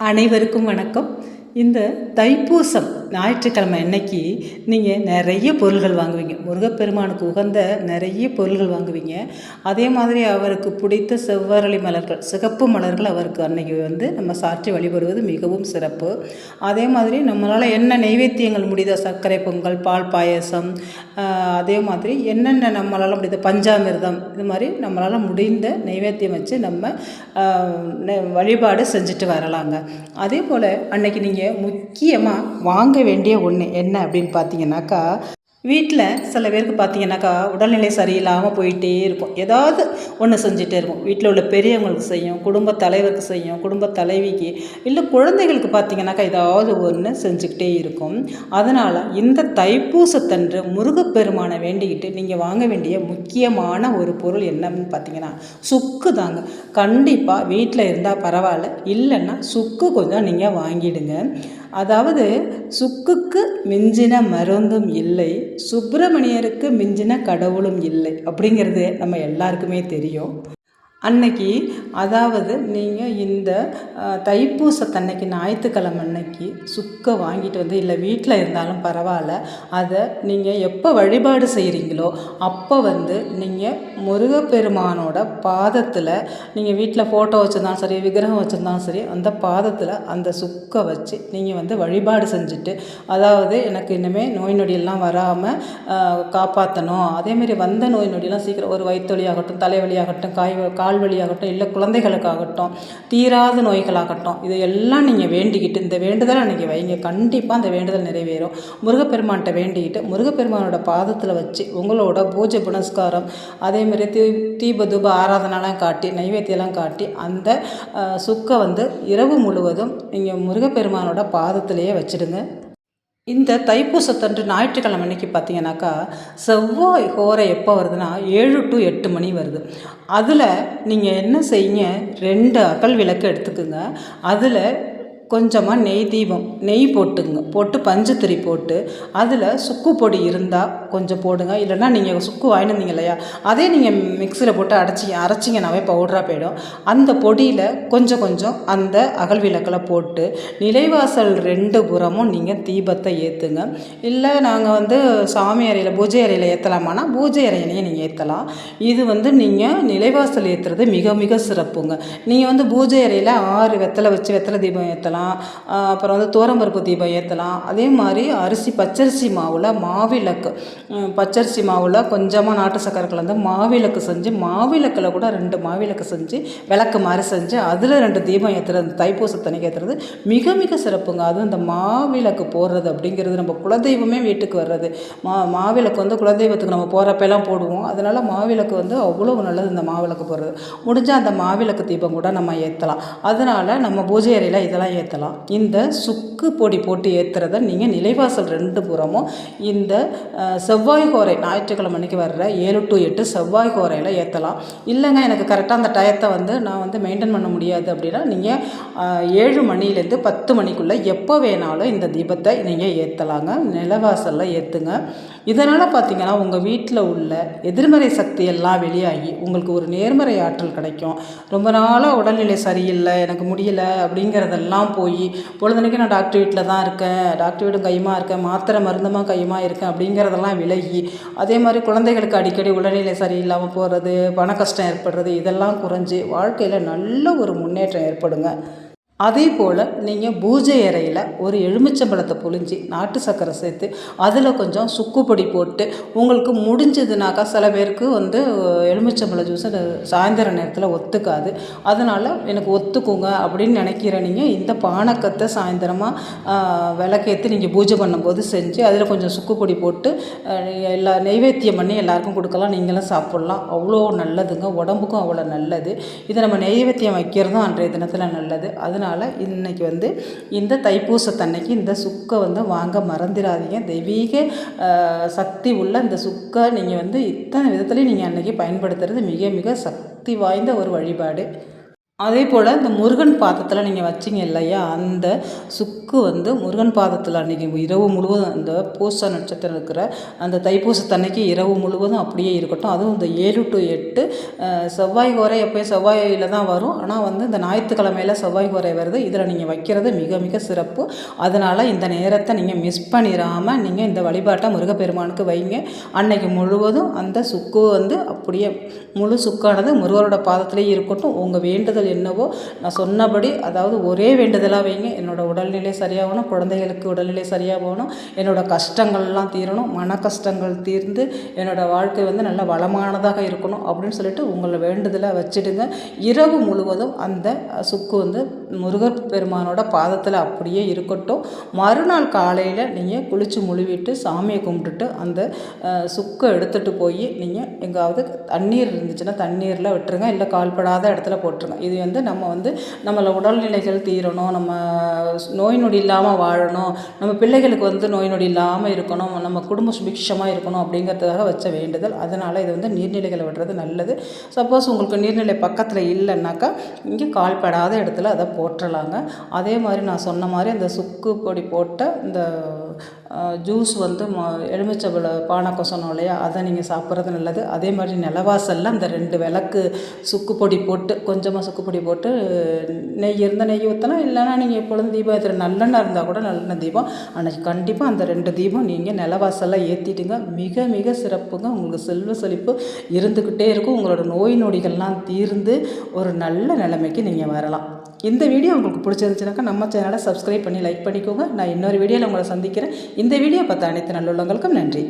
அனைவருக்கும் வணக்கம். இந்த தைப்பூசம் ஞாயிற்றுக்கிழமை அன்னைக்கு நீங்கள் நிறைய பொருள்கள் வாங்குவீங்க. முருகப்பெருமானுக்கு உகந்த நிறைய பொருள்கள் வாங்குவீங்க. அதே மாதிரி அவருக்கு பிடித்த செவ்வரளி மலர்கள், சிகப்பு மலர்கள் அவருக்கு அன்னைக்கு நம்ம சாற்றி வழிபடுவது மிகவும் சிறப்பு. அதே மாதிரி நம்மளால் என்ன நைவேத்தியங்கள் முடியுதோ, சர்க்கரை பொங்கல், பால் பாயசம், அதே மாதிரி என்னென்ன நம்மளால் முடியுது, பஞ்சாமிர்தம், இது மாதிரி நம்மளால் முடிந்த நைவேத்தியம் வச்சு நம்ம வழிபாடு செஞ்சுட்டு வரலாங்க. அதே போல் அன்னைக்கு நீங்கள் முக்கியமாக வாங்க வேண்டிய ஒன்று என்ன அப்படின்னு பார்த்தீங்கன்னாக்கா, வீட்டில் சில பேருக்கு பார்த்தீங்கன்னாக்கா உடல்நிலை சரியில்லாமல் போயிட்டே இருக்கும். ஏதாவது ஒன்று செஞ்சுட்டே இருக்கும். வீட்டில் உள்ள பெரியவங்களுக்கு செய்யும், குடும்ப தலைவருக்கு செய்யும், குடும்ப தலைவிக்கு, இல்லை குழந்தைகளுக்கு பார்த்தீங்கன்னாக்கா ஏதாவது ஒன்று செஞ்சுக்கிட்டே இருக்கும். அதனால் இந்த தைப்பூசத்தன்று முருகப்பெருமானை வேண்டிக்கிட்டு நீங்கள் வாங்க வேண்டிய முக்கியமான ஒரு பொருள் என்னன்னு பார்த்தீங்கன்னா சுக்கு தாங்க. கண்டிப்பாக வீட்டில் இருந்தால் பரவாயில்ல, இல்லைன்னா சுக்கு கொஞ்சம் நீங்கள் வாங்கிடுங்க. அதாவது சுக்குக்கு மிஞ்சின மருந்தும் இல்லை, சுப்பிரமணியருக்கு மிஞ்சின கடவுளும் இல்லை அப்படிங்கிறது நம்ம எல்லாருக்குமே தெரியும். அன்னைக்கு அதாவது நீங்கள் இந்த தைப்பூசத்தன்னைக்கு ஞாயிற்றுக்கிழமை அன்னைக்கு சுக்கை வாங்கிட்டு வந்து, இல்லை வீட்டில் இருந்தாலும் பரவாயில்ல, அதை நீங்கள் எப்போ வழிபாடு செய்கிறீங்களோ அப்போ நீங்கள் முருகப்பெருமானோட பாதத்தில், நீங்கள் வீட்டில் ஃபோட்டோ வச்சுருந்தாலும் சரி, விக்கிரகம் வச்சுருந்தாலும் சரி, அந்த பாதத்தில் அந்த சுக்கை வச்சு நீங்கள் வழிபாடு செஞ்சுட்டு, அதாவது எனக்கு இனிமேல் நோய் நொடியெல்லாம் வராமல் காப்பாற்றணும், அதேமாரி வந்த நோய் நொடியெல்லாம் சீக்கிரம், ஒரு வயிற்றுவலியாகட்டும், தலைவலியாகட்டும், கால் வலியாகட்டும், இல்லை குழந்தைகளுக்காகட்டும், தீராத நோய்களாகட்டும், இதையெல்லாம் நீங்கள் வேண்டிக்கிட்டு இந்த வேண்டுதலை அன்றைக்கி வைங்க. கண்டிப்பாக அந்த வேண்டுதல் நிறைவேறும். முருகப்பெருமான்கிட்ட வேண்டிக்கிட்டு முருகப்பெருமானோட பாதத்தில் வச்சு உங்களோட பூஜை புனஸ்காரம், அதேமாதிரி தீப தூப ஆராதனைலாம் காட்டி, நைவேத்தியெல்லாம் காட்டி, அந்த சுக்கை இரவு முழுவதும் நீங்கள் முருகப்பெருமானோட பாதத்திலேயே வச்சுடுங்க. இந்த தைப்பூசத்தன்று ஞாயிற்றுக்கிழமை அன்னைக்கு பார்த்தீங்கன்னாக்கா செவ்வாய் ஹோரை எப்போ வருதுன்னா 7 to 8 மணி வருது. அதில் நீங்கள் என்ன செய்யுங்க, 2 அகல் விளக்கு எடுத்துக்குங்க. அதில் கொஞ்சமாக நெய் போட்டு பஞ்சுத்திரி போட்டு, அதில் சுக்கு பொடி இருந்தால் கொஞ்சம் போடுங்க. இல்லைன்னா நீங்கள் சுக்கு வாங்கிட்டு வந்தீங்க இல்லையா, அதே நீங்கள் மிக்சியில் போட்டு அரைச்சிங்கனாவே பவுடராக போயிடும். அந்த பொடியில் கொஞ்சம் அந்த அகல் விளக்கில் போட்டு நிலைவாசல் 2 புறமும் நீங்கள் தீபத்தை ஏற்றுங்க. இல்லை நாங்கள் சாமி அறையில் பூஜை அறையில் ஏற்றலாமானா பூஜை அறையிலையே நீங்கள் ஏற்றலாம். இது நீங்கள் நிலைவாசல் ஏற்றுறது மிக மிக சிறப்புங்க. நீங்கள் பூஜை அறையில் 6 வெத்தலை வச்சு வெத்தலை தீபம் ஏற்றலாம். அப்புறம் துவரம்பருப்பு தீபம் ஏற்றலாம். அதே மாதிரி பச்சரிசி மாவில் மாவிளக்கு, பச்சரிசி மாவில் கொஞ்சமாக நாட்டு சக்கரை கலந்து மாவிளக்கு செஞ்சு, மாவிளக்கில் கூட 2 மாவிளக்கு செஞ்சு விளக்கு மாதிரி செஞ்சு அதில் 2 தீபம் ஏற்றுறது, தைப்பூசத்தன்னைக்கு ஏற்றுறது மிக மிக சிறப்புங்க. அதுவும் இந்த மாவிளக்கு போடுறது அப்படிங்கிறது நம்ம குலதெய்வமே வீட்டுக்கு வர்றது. மாவிளக்கு குலதெய்வத்துக்கு நம்ம போகிறப்பெல்லாம் போடுவோம். அதனால் மாவிளக்கு அவ்வளோ நல்லது. இந்த மாவிளக்கு போடுறது முடிஞ்சால் அந்த மாவிளக்கு தீபம் கூட நம்ம ஏற்றலாம். அதனால் நம்ம பூஜை அறையில் இதெல்லாம் ஏற்றலாம். இந்த சுக்கு பொடி போட்டு ஏற்றுறத நீங்கள் நிலைவாசல் 2 புறமும் இந்த செவ்வாய் கோரை ஞாயிற்றுக்கிழமை அன்றைக்கி வர்ற 7 to 8 செவ்வாய் கோரையில் ஏற்றலாம். இல்லைங்க எனக்கு கரெக்டாக அந்த டயத்தை நான் மெயின்டைன் பண்ண முடியாது அப்படின்னா நீங்கள் 7 மணிலேருந்து 10 மணிக்குள்ளே எப்போ வேணாலும் இந்த தீபத்தை நீங்கள் ஏற்றலாங்க. நிலவாசலில் ஏற்றுங்க. இதனால் பார்த்தீங்கன்னா உங்கள் வீட்டில் உள்ள எதிர்மறை சக்தியெல்லாம் வெளியாகி உங்களுக்கு ஒரு நேர்மறை ஆற்றல் கிடைக்கும். ரொம்ப நாளாக உடல்நிலை சரியில்லை, எனக்கு முடியலை அப்படிங்கிறதெல்லாம் போய் பொழுதுனைக்கு நான் டாக்டர் வீட்டில் தான் இருக்கேன், டாக்டர் வீடும் கையுமாக இருக்கேன், மாத்திரை மருந்துமாக கையுமாக இருக்கேன் அப்படிங்கிறதெல்லாம் விலகி, அதே மாதிரி குழந்தைகளுக்கு அடிக்கடி உடல்நிலை சரியில்லாமல் போகிறது, பண கஷ்டம் ஏற்படுறது, இதெல்லாம் குறைஞ்சி வாழ்க்கையில் நல்ல ஒரு முன்னேற்றம் ஏற்படுங்க. அதே போல் நீங்கள் பூஜை அறையில் ஒரு எலுமிச்சம்பழத்தை புழிஞ்சி நாட்டு சர்க்கரை சேர்த்து அதில் கொஞ்சம் சுக்கு பொடி போட்டு, உங்களுக்கு முடிஞ்சதுனாக்கா சில பேருக்கு எலுமிச்சம்பழ ஜூஸ் சாயந்தர நேரத்தில் ஒத்துக்காது, அதனால் எனக்கு ஒத்துக்குங்க அப்படின்னு நினைக்கிற நீங்கள் இந்த பானக்கத்தை சாயந்தரமாக விளக்கேற்றி நீங்கள் பூஜை பண்ணும்போது செஞ்சு அதில் கொஞ்சம் சுக்கு பொடி போட்டு எல்லா நைவேத்தியம் பண்ணி எல்லாருக்கும் கொடுக்கலாம். நீங்களும் சாப்பிட்லாம். அவ்வளோ நல்லதுங்க, உடம்புக்கும் அவ்வளோ நல்லது. இதை நம்ம நைவேத்தியம் வைக்கிறதும் அன்றைய தினத்தில் நல்லது. அதனால் இன்றைக்கி இந்த தைப்பூசத்தன்னைக்கு இந்த சுக்கை வாங்க மறந்துடாதீங்க. தெய்வீக சக்தி உள்ள இந்த சுக்கை நீங்கள் இத்தனை விதத்துலேயும் நீங்கள் அன்றைக்கி பயன்படுத்துறது மிக மிக சக்தி வாய்ந்த ஒரு வழிபாடு. அதே போல் இந்த முருகன் பாதத்தில் நீங்கள் வச்சிங்க இல்லையா, அந்த சுக்கு வந்து முருகன் பாதத்தில் அன்றைக்கி இரவு முழுவதும் அந்த பூச நட்சத்திரம் இருக்கிற அந்த தைப்பூசத்தன்னைக்கு இரவு முழுவதும் அப்படியே இருக்கட்டும். அதுவும் இந்த 7 to 8 செவ்வாய் ஹோரை எப்போயும் செவ்வாயில் தான் வரும். ஆனால் வந்து இந்த ஞாயிற்றுக்கிழமையில் செவ்வாய் ஹோரை வருது. இதில் நீங்கள் வைக்கிறது மிக மிக சிறப்பு. அதனால் இந்த நேரத்தை நீங்கள் மிஸ் பண்ணிடாமல் நீங்கள் இந்த வழிபாட்டை முருகப்பெருமானுக்கு வைங்க. அன்னைக்கு முழுவதும் அந்த சுக்கு வந்து அப்படியே முழு சுக்கானது முருகரோட பாதத்திலே இருக்கட்டும். உங்கள் வேண்டுதல் என்னவோ நான் சொன்னபடி, அதாவது ஒரே வேண்டுதலாக வைங்க. என்னோடய உடல்நிலை சரியாகணும், குழந்தைகளுக்கு உடல்நிலை சரியாக போகணும், என்னோடய கஷ்டங்கள்லாம் தீரணும், மன கஷ்டங்கள் தீர்ந்து என்னோடய வாழ்க்கை வந்து நல்ல வளமானதாக இருக்கணும் அப்படின்னு சொல்லிட்டு உங்களை வேண்டுதலை வச்சுடுங்க. இரவு முழுவதும் அந்த சுக்கு வந்து முருகர் பெருமானோட பாதத்தில் அப்படியே இருக்கட்டும். மறுநாள் காலையில் நீங்கள் குளித்து முழுவிட்டு சாமியை கும்பிட்டுட்டு அந்த சுக்கை எடுத்துகிட்டு போய் நீங்கள் எங்காவது தண்ணீர் இருந்துச்சுன்னா தண்ணீரில் விட்டுருங்க, இல்லை கால்படாத இடத்துல போட்டுருங்க. இது வந்து நம்ம வந்து நம்மளை உடல்நிலைகள் தீரணும், நம்ம நோய் நொடி இல்லாமல் வாழணும், நம்ம பிள்ளைகளுக்கு வந்து நோய் நொடி இல்லாமல் இருக்கணும், நம்ம குடும்ப சுபிக்ஷமாக இருக்கணும் அப்படிங்கிறதுக்காக வச்ச வேண்டுதல். அதனால் இது வந்து நீர்நிலைகளை விடுறது நல்லது. சப்போஸ் உங்களுக்கு நீர்நிலை பக்கத்தில் இல்லைன்னாக்கா இங்கே கால்படாத இடத்துல அதை போட்டுடலாங்க. அதே மாதிரி நான் சொன்ன மாதிரி அந்த சுக்கு பொடி போட்ட இந்த ஜூஸ் வந்து எலுமிச்சம்பழ பானக்கம் சொன்னோம் இல்லையா, அதை நீங்கள் சாப்பிட்றது நல்லது. அதே மாதிரி நிலவாசலில் அந்த 2 விளக்கு சுக்கு பொடி போட்டு, கொஞ்சமாக சுக்கு பொடி போட்டு நெய் இருந்தால் நெய் ஊற்றலாம், இல்லைனா நீங்கள் எப்பொழுதும் தீபம் ஏற்றுற நல்லெண்ணெய் இருந்தால் கூட நல்லெண்ணெய் தீபம் அன்றைக்கி கண்டிப்பாக அந்த 2 தீபம் நீங்கள் நிலவாசலில் ஏற்றிட்டுங்க. மிக மிக சிறப்புங்க. உங்களுக்கு செல்வ செழிப்பு இருந்துக்கிட்டே இருக்கும். உங்களோட நோய் நொடிகள்லாம் தீர்ந்து ஒரு நல்ல நிலைமைக்கு நீங்கள் வரலாம். இந்த வீடியோ உங்களுக்கு பிடிச்சிருந்துச்சுனாக்கா நம்ம சேனலை சப்ஸ்கிரைப் பண்ணி லைக் பண்ணிக்கோங்க. நான் இன்னொரு வீடியோவில் உங்களை சந்திக்கிறேன். இந்த வீடியோ பார்த்த அனைத்து நல்லுள்ளங்களுக்கும் நன்றி.